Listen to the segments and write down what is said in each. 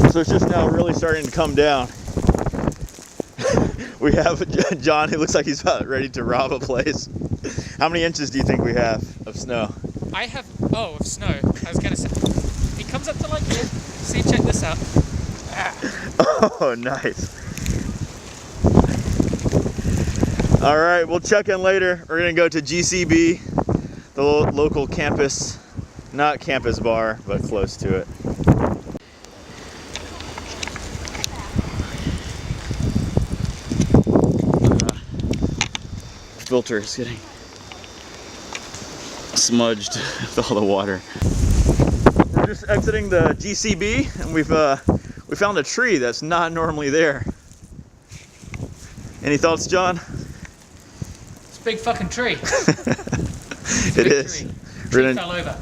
So it's just now really starting to come down. We have John who looks like he's about ready to rob a place. How many inches do you think we have of snow? I have, of snow. I was gonna say, it comes up to like here. See, check this out. Oh, nice. All right, we'll check in later. We're gonna go to GCB, the local campus, not campus bar, but close to it. Filter is getting smudged with all the water. We're just exiting the GCB, and we found a tree that's not normally there. Any thoughts, John? It's a big fucking tree. It is. Tree fell over.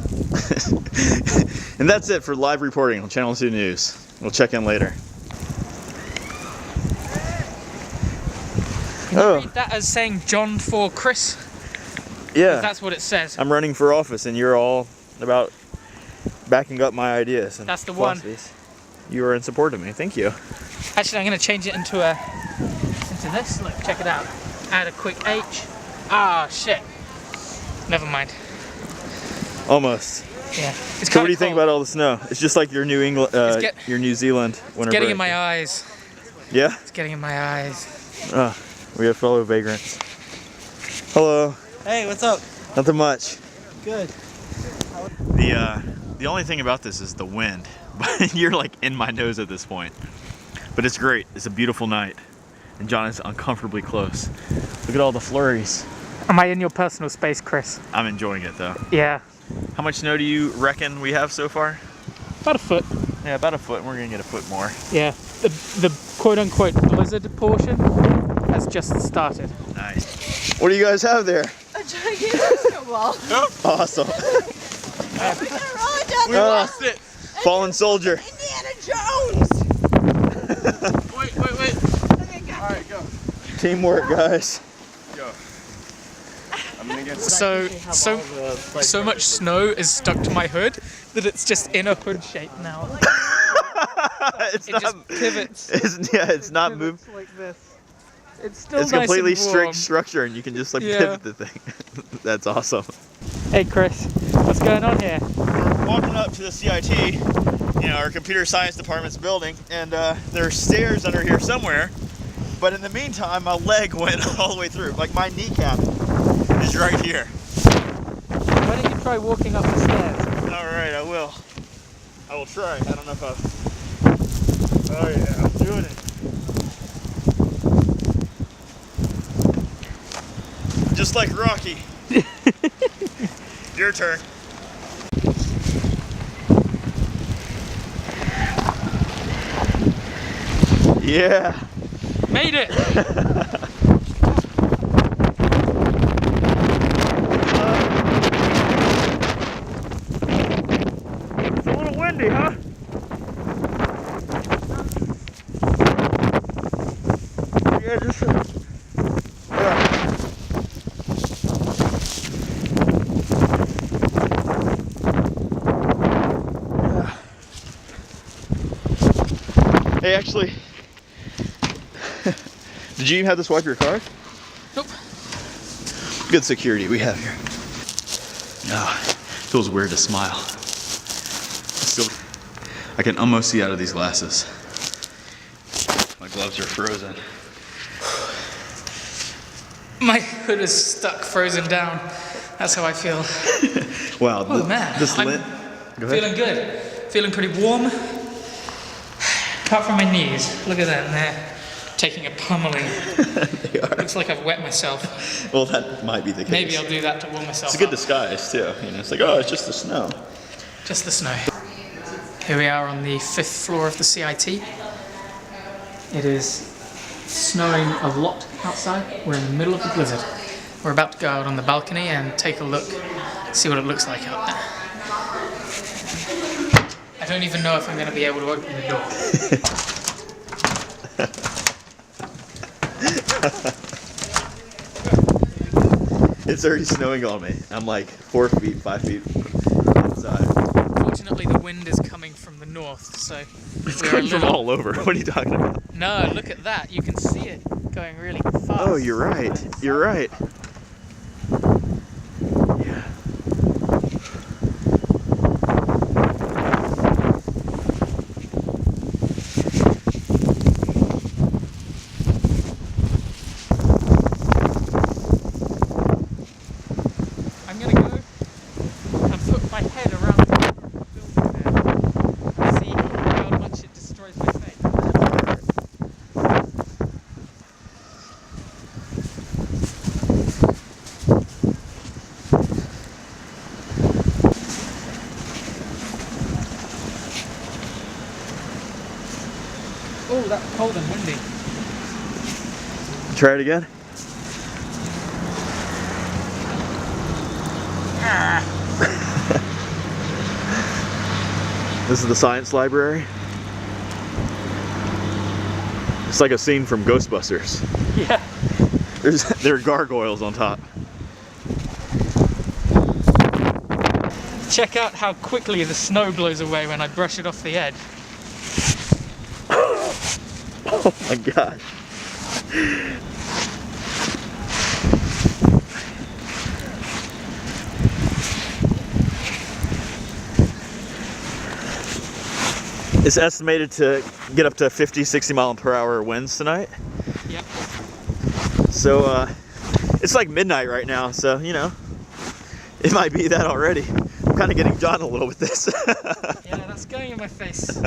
And that's it for live reporting on Channel 2 News. We'll check in later. Can you read that as saying John for Chris? Yeah. That's what it says. I'm running for office, and you're all about backing up my ideas and that's the philosophies. You are in support of me. Thank you. Actually, I'm going to change it into this. Look, check it out. Add a quick H. Ah, shit. Never mind. Almost. Yeah. So what do you think about all the snow? It's just like your New England, your New Zealand winter It's getting break. in my eyes. Yeah? It's getting in my eyes. We have fellow vagrants. Hello. Hey, what's up? Nothing much. Good. The only thing about this is the wind. You're like in my nose at this point. But it's great. It's a beautiful night. And John is uncomfortably close. Look at all the flurries. Am I in your personal space, Chris? I'm enjoying it though. Yeah. How much snow do you reckon we have so far? About a foot. Yeah, about a foot. We're gonna get a foot more. Yeah. The quote-unquote blizzard portion has just started. Nice. What do you guys have there? A gigantic snowball. Awesome. We're gonna roll it down We the lost it. Fallen soldier. Indiana Jones. Wait. Okay, go. Alright, go. Teamwork, guys. Go. I'm gonna get So much snow is stuck to my hood that it's just in a hood shape now. It just pivots. It's not moved. Like this. It's still It's nice completely and warm. strict structure, and you can just like pivot the thing. That's awesome. Hey Chris, what's going on here? We're walking up to the CIT, our computer science department's building, and there are stairs under here somewhere. But in the meantime, my leg went all the way through. Like my kneecap is right here. Why don't you try walking up the stairs? All right, I will. I will try. I don't know if I've. Oh yeah, I'm doing it. Just like Rocky. Your turn. Yeah. Made it! It's a little windy, huh? Yeah, just. Hey, actually, did you even have to swipe your card? Nope. Good security we have here. Feels weird to smile. I can almost see out of these glasses. My gloves are frozen. My hood is stuck, frozen down. That's how I feel. Wow. Oh man, This I'm lint. Go ahead. feeling good. Feeling pretty warm. Apart from my knees. Look at that, they're taking a pummeling. They are. Looks like I've wet myself. Well, that might be the case. Maybe I'll do that to warm myself It's a good up. disguise too. It's like, oh, it's just the snow. Just the snow. Here we are on the 5th floor of the CIT. It is snowing a lot outside. We're in the middle of the blizzard. We're about to go out on the balcony and take a look, see what it looks like out there. I don't even know if I'm going to be able to open the door. It's already snowing on me. I'm like 4 feet, 5 feet outside. Fortunately, the wind is coming from the north, so It's we're a coming from little- all over. What are you talking about? No, look at that. You can see it going really fast. Oh, you're right. You're right. Yeah. I'm gonna go and put my head around the corner of the building there and see how much it destroys my face. Oh, that's cold and windy. Try it again. This is the science library. It's like a scene from Ghostbusters. Yeah. There are gargoyles on top. Check out how quickly the snow blows away when I brush it off the edge. Oh my gosh. It's estimated to get up to 50, 60 mile per hour winds tonight. Yep. So it's like midnight right now, so you know, it might be that already. I'm kind of getting John a little with this. Yeah, that's going in my face.